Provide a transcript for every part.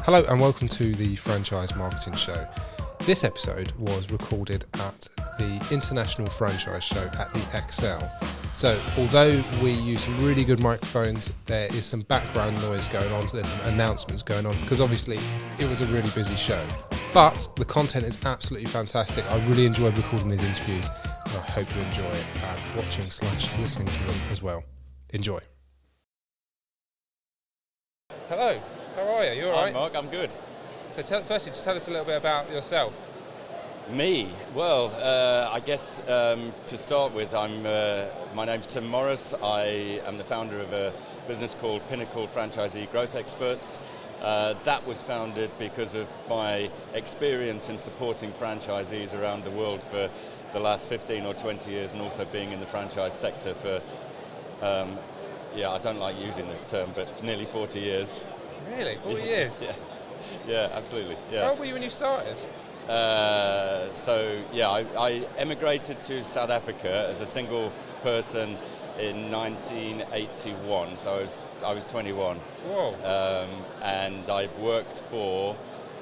Hello and welcome to the Franchise Marketing Show. This episode was recorded at the International Franchise Show at the Excel. So although we use some really good microphones, there is some background noise going on, so there's some announcements going on because obviously it was a really busy show. But the content is absolutely fantastic. I really enjoyed recording these interviews and I hope you enjoy watching/listening to them as well. Enjoy. Hello. How are you? You all right? Hi Mark, I'm good. So firstly, just tell us a little bit about yourself. Me? Well, I guess to start with, my name's Tim Morris. I am the founder of a business called Pinnacle Franchisee Growth Experts. That was founded because of my experience in supporting franchisees around the world for the last 15 or 20 years, and also being in the franchise sector for, I don't like using this term, but nearly 40 years. Really? 40 years? Yeah, absolutely. Yeah. How old were you when you started? I emigrated to South Africa as a single person in 1981. So I was 21. Whoa. And I worked for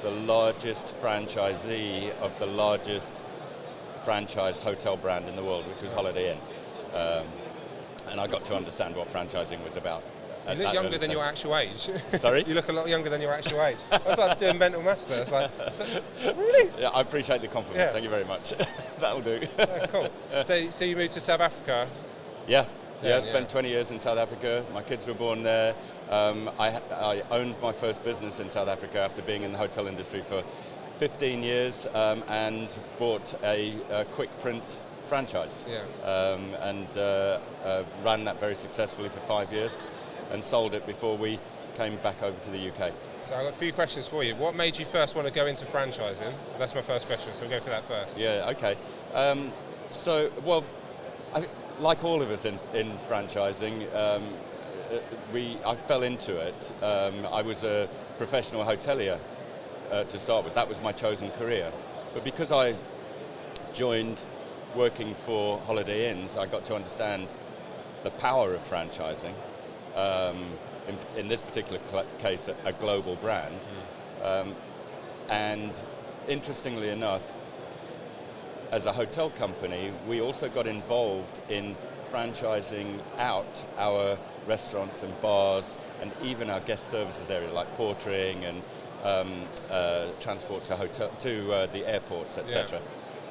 the largest franchisee of the largest franchised hotel brand in the world, which was Holiday Inn. And I got to understand what franchising was about. You look younger than your actual age. Sorry? You look a lot younger than your actual age. I was like doing mental maths there. It's like, really? Yeah, I appreciate the compliment. Yeah. Thank you very much. That'll do. Yeah, cool. So you moved to South Africa? Yeah, spent 20 years in South Africa. My kids were born there. I owned my first business in South Africa after being in the hotel industry for 15 years and bought a quick print franchise. Yeah. And ran that very successfully for 5 years and sold it before we came back over to the UK. So I've got a few questions for you. What made you first want to go into franchising? That's my first question, so we'll go for that first. Yeah, okay. Like all of us in franchising, I fell into it. I was a professional hotelier to start with. That was my chosen career. But because I joined working for Holiday Inns, I got to understand the power of franchising. In this particular case, a global brand. And interestingly enough, as a hotel company, we also got involved in franchising out our restaurants and bars and even our guest services area, like portering and transport to the airports, etc.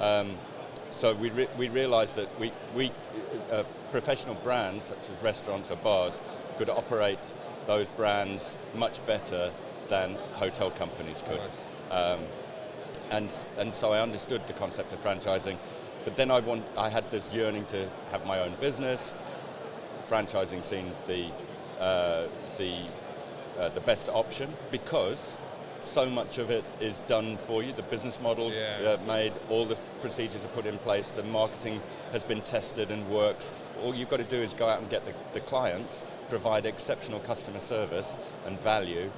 Yeah. So we realized that we professional brands such as restaurants or bars could operate those brands much better than hotel companies could. Nice. And so I understood the concept of franchising, but then I had this yearning to have my own business. Franchising seemed the best option because so much of it is done for you. The business models are made, all the procedures are put in place, the marketing has been tested and works. All you've got to do is go out and get the clients, provide exceptional customer service and value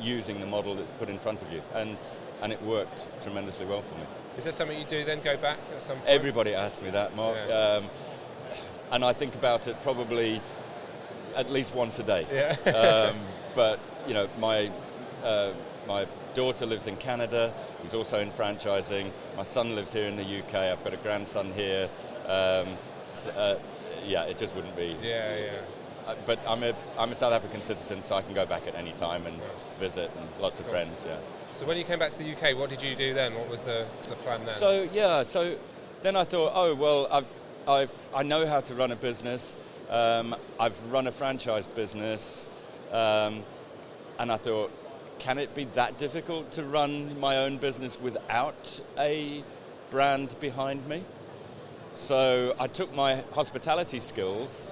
using the model that's put in front of you. And it worked tremendously well for me. Is that something you do then, go back at some point? Everybody asks me that, Mark. Yeah. And I think about it probably at least once a day. Yeah. But, you know, my daughter lives in Canada, who's also in franchising. My son lives here in the UK. I've got a grandson here. It just wouldn't be. Yeah. But I'm a South African citizen, so I can go back at any time and visit, and lots of friends. Yeah. So when you came back to the UK, what did you do then? What was the plan then? So then I thought, oh well, I know how to run a business. I've run a franchise business, and I thought, can it be that difficult to run my own business without a brand behind me? So I took my hospitality skills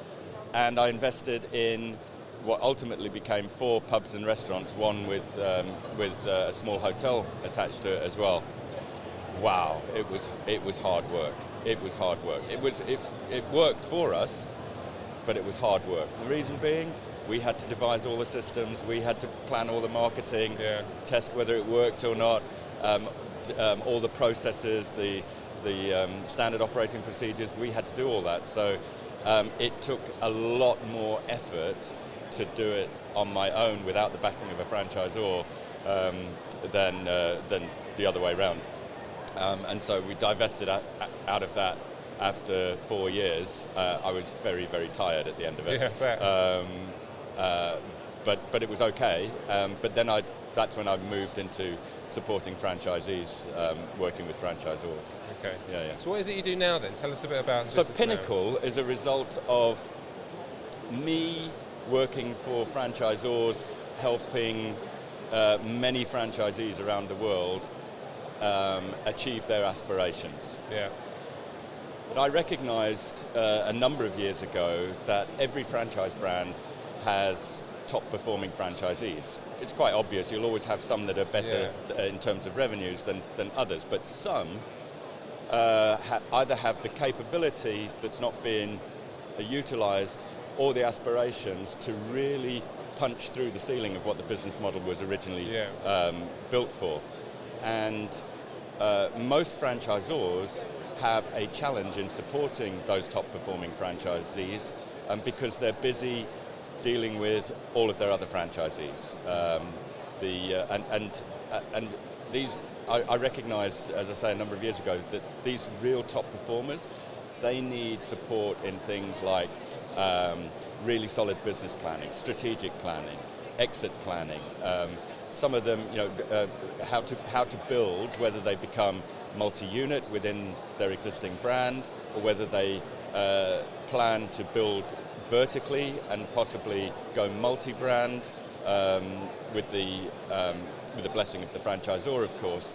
and I invested in what ultimately became 4 pubs and restaurants, one with a small hotel attached to it as well. Wow, it was hard work. It was hard work. It worked for us, but it was hard work. The reason being, we had to devise all the systems, we had to plan all the marketing, test whether it worked or not, all the processes, the standard operating procedures, we had to do all that. So it took a lot more effort to do it on my own without the backing of a franchisor than the other way around. And so we divested out of that after 4 years. I was very, very tired at the end of it. But it was okay. But then that's when I moved into supporting franchisees, working with franchisors. Okay. Yeah. So what is it you do now then? Tell us a bit about So Pinnacle is a result of me working for franchisors, helping many franchisees around the world achieve their aspirations. Yeah. But I recognized a number of years ago that every franchise brand has top-performing franchisees. It's quite obvious. You'll always have some that are better in terms of revenues than others, but some either have the capability that's not being utilized or the aspirations to really punch through the ceiling of what the business model was originally built for. And most franchisors have a challenge in supporting those top-performing franchisees because they're busy dealing with all of their other franchisees. And these, I recognized, as I say, a number of years ago, that these real top performers, they need support in things like really solid business planning, strategic planning, exit planning. Some of them, how to build, whether they become multi-unit within their existing brand, or whether they plan to build vertically and possibly go multi-brand with the blessing of the franchisor, of course.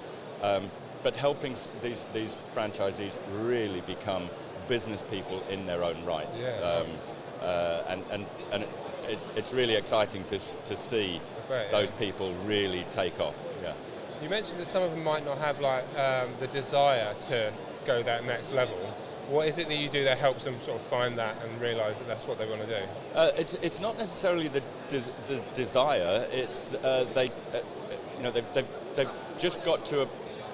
But helping these franchisees really become business people in their own right. And it's really exciting to see those people really take off. Yeah. You mentioned that some of them might not have the desire to go that next level. What is it that you do that helps them sort of find that and realise that that's what they want to do? It's not necessarily the desire. It's they've just got to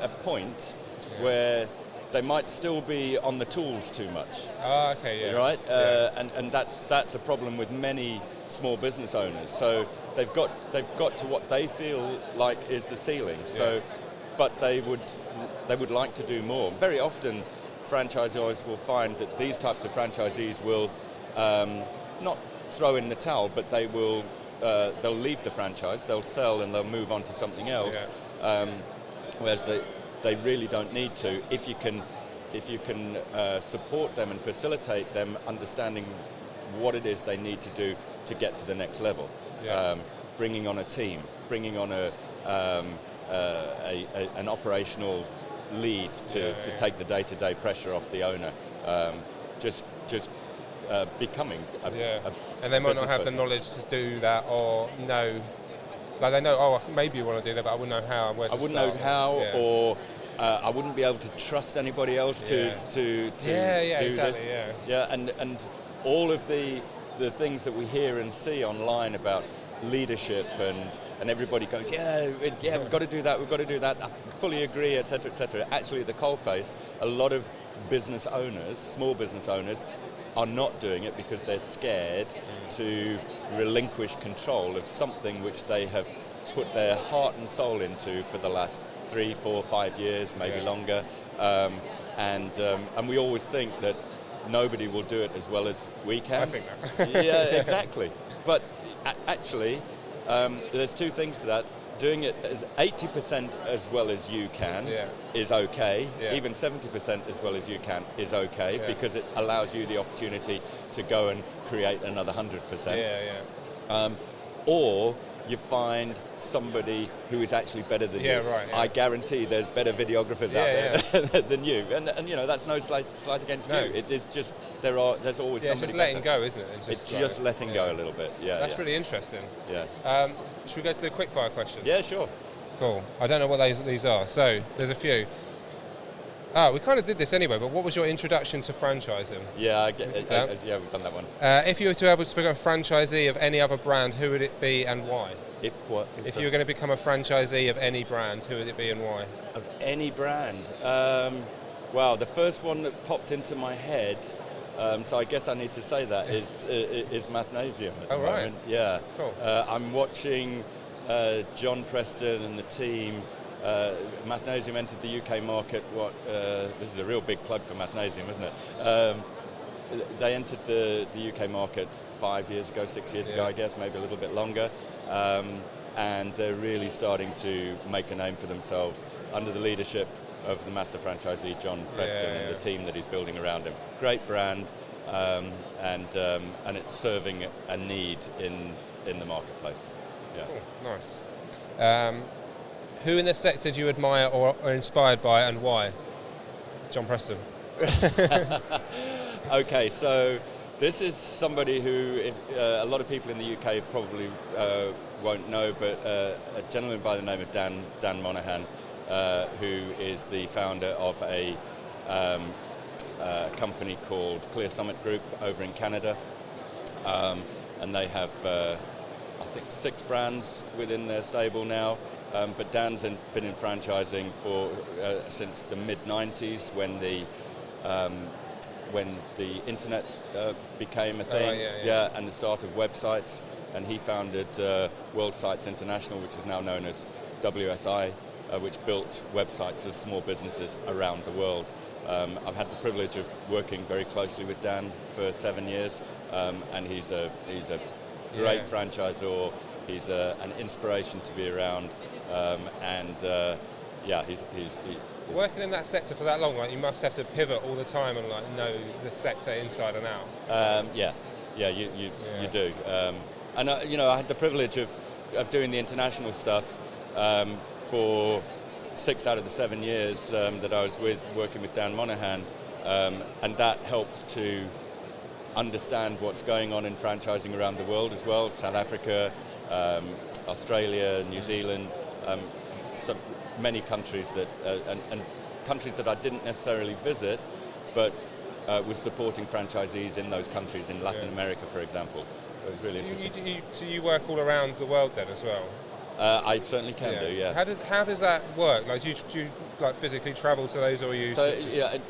a point where they might still be on the tools too much. Ah, okay, yeah. Right, and that's a problem with many small business owners. So they've got to what they feel like is the ceiling. So, but they would like to do more. Very often, franchisors will find that these types of franchisees will not throw in the towel, but they'll leave the franchise, they'll sell and they'll move on to something else. Whereas they really don't need to. If you can support them and facilitate them understanding what it is they need to do to get to the next level, bringing on a team, bringing on an operational lead to take the day-to-day pressure off the owner, just becoming a and they might not have person. the knowledge to do that, or know, like they know, maybe you want to do that, but I wouldn't know how. I wouldn't know how, or I wouldn't be able to trust anybody else to do exactly, this. And all of the things that we hear and see online about leadership and everybody goes, we've got to do that, I fully agree, etc., etc. Actually, at the coalface, a lot of business owners, small business owners, are not doing it because they're scared to relinquish control of something which they have put their heart and soul into for the last 3, 4, 5 years, maybe longer. And we always think that nobody will do it as well as we can. I think that. Yeah, exactly. But actually, there's two things to that. Doing it as 80% as well as you can is okay. Even 70% as well as you can is okay, because it allows you the opportunity to go and create another 100%. Or you find somebody who is actually better than you. I guarantee there's better videographers out there than you, and that's no slight against you. It is just there's always somebody. It's just letting go, isn't it? It's just letting go a little bit. That's really interesting. Should we go to the quickfire questions? Yeah, sure. Cool. I don't know what these are. So there's a few. We kind of did this anyway, but what was your introduction to franchising? Yeah, we've done that one. If you were to be able to become a franchisee of any other brand, who would it be and why? If you were going to become a franchisee of any brand, who would it be and why? Of any brand? Well, the first one that popped into my head So I guess I need to say that is Mathnasium at the moment. Yeah. Cool. I'm watching John Preston and the team. Mathnasium entered the UK market. This is a real big plug for Mathnasium, isn't it? They entered the UK market 5 years ago, 6 years ago, I guess, maybe a little bit longer. And they're really starting to make a name for themselves under the leadership of the master franchisee, John Preston, and the team that he's building around him. Great brand, and it's serving a need in the marketplace. Yeah. Cool. Nice. Who in the sector do you admire or are inspired by, and why? John Preston. Okay, so this is somebody who a lot of people in the UK probably won't know, but a gentleman by the name of Dan Monahan, who is the founder of a company called Clear Summit Group over in Canada, and they have I think 6 brands within their stable now. But Dan's been in franchising for since the mid-90s when the internet became a thing, and the start of websites. And he founded World Sites International, which is now known as WSI, which built websites of small businesses around the world. I've had the privilege of working very closely with Dan for 7 years, and he's a great franchisor. He's an inspiration to be around, he's working in that sector for that long. Like, you must have to pivot all the time and like know the sector inside and out. You do. I had the privilege of doing the international stuff for 6 out of the 7 years that I was working with Dan Monahan, and that helps to understand what's going on in franchising around the world as well. South Africa, Australia, New Zealand, so many countries that and countries that I didn't necessarily visit, but was supporting franchisees in those countries, in Latin America, for example. It was really interesting. So you work all around the world then as well? I certainly can do. Yeah. How does that work? Like, do you like physically travel to those, or you? So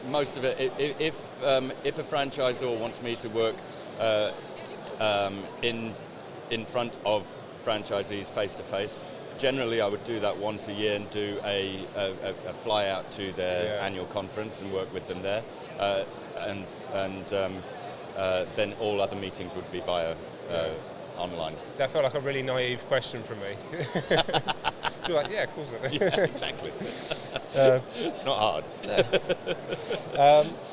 most of it. If a franchisor wants me to work in front of franchisees face to face, generally I would do that once a year and do a fly out to their annual conference and work with them there, and then all other meetings would be via online. That felt like a really naive question from me. You're like, yeah, of course it is. Yeah, exactly. It's not hard.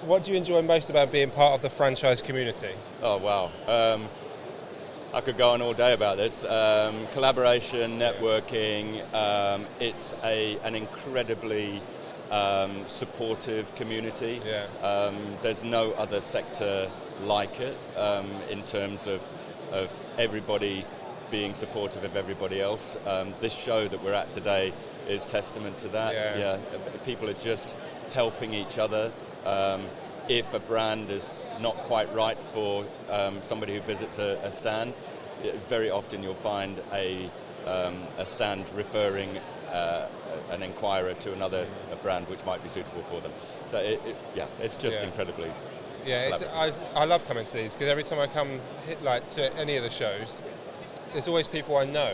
What do you enjoy most about being part of the franchise community? Oh, wow. I could go on all day about this. Collaboration, networking, it's an incredibly supportive community. There's no other sector like it in terms of everybody being supportive of everybody else. This show that we're at today is testament to that. People are just helping each other. If a brand is not quite right for somebody who visits a stand, very often you'll find a stand referring an inquirer to another brand which might be suitable for them. So it's just incredibly. I love coming to these because every time I come to any of the shows, there's always people I know.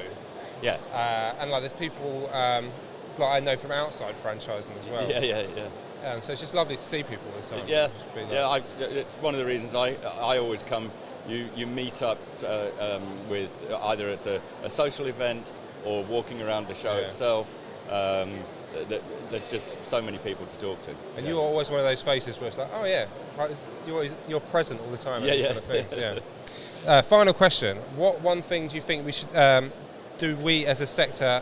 And there's people I know from outside franchising as well. So it's just lovely to see people all the time. It's one of the reasons I always come. You meet up with either at a social event or walking around the show itself. There's just so many people to talk to. And you're always one of those faces where it's like, oh yeah, you're present all the time at these kind of things. Final question: what one thing do you think we should do? We as a sector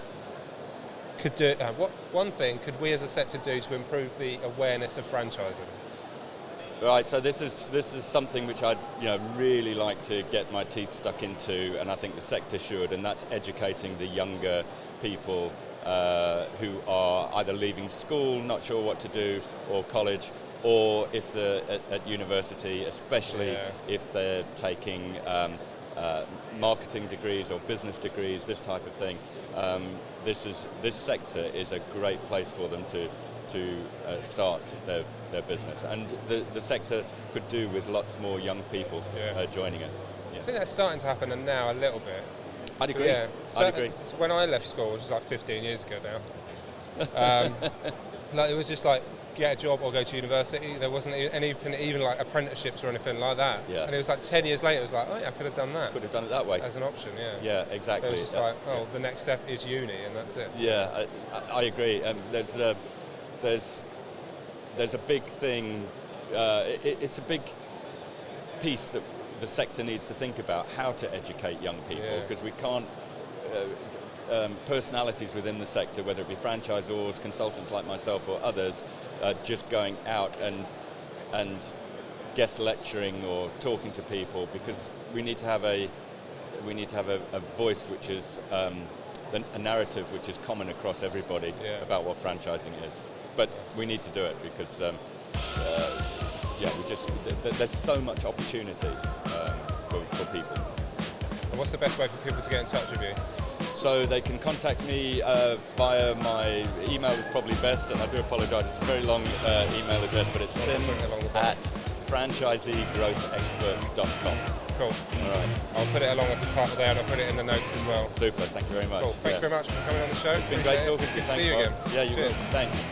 could do. What one thing could we as a sector do to improve the awareness of franchising? Right. So this is something which I'd really like to get my teeth stuck into, and I think the sector should, and that's educating the younger people who are either leaving school, not sure what to do, or college, or if they're at university, especially if they're taking marketing degrees or business degrees, this type of thing. This sector is a great place for them to to start their business. And the sector could do with lots more young people joining it. Yeah. I think that's starting to happen now a little bit. I'd agree. Yeah. I'd agree. So when I left school, which was like 15 years ago now, like it was just like get a job or go to university. There wasn't anything, even like apprenticeships or anything like that. Yeah. And it was like 10 years later, it was like, oh yeah, I could have done that. Could have done it that way. As an option, yeah. Yeah, exactly. It was just like, the next step is uni, and that's it. So. Yeah, I agree. There's a big thing. It's a big piece that the sector needs to think about, how to educate young people, because we can't. Personalities within the sector, whether it be franchisors, consultants like myself or others, just going out and guest lecturing or talking to people, because we need to have a voice which is a narrative which is common across everybody about what franchising is. But we need to do it because there's so much opportunity for people. And what's the best way for people to get in touch with you? So they can contact me via my email is probably best, and I do apologise, it's a very long email address, but it's tim@franchiseegrowthexperts.com. Cool. All right. I'll put it along as the title there, and I'll put it in the notes as well. Super, thank you very much. Cool. Thanks very much for coming on the show. It's been great talking to you. Good to Thanks, see you Mark. again. Yeah, you Cheers. will. Thanks.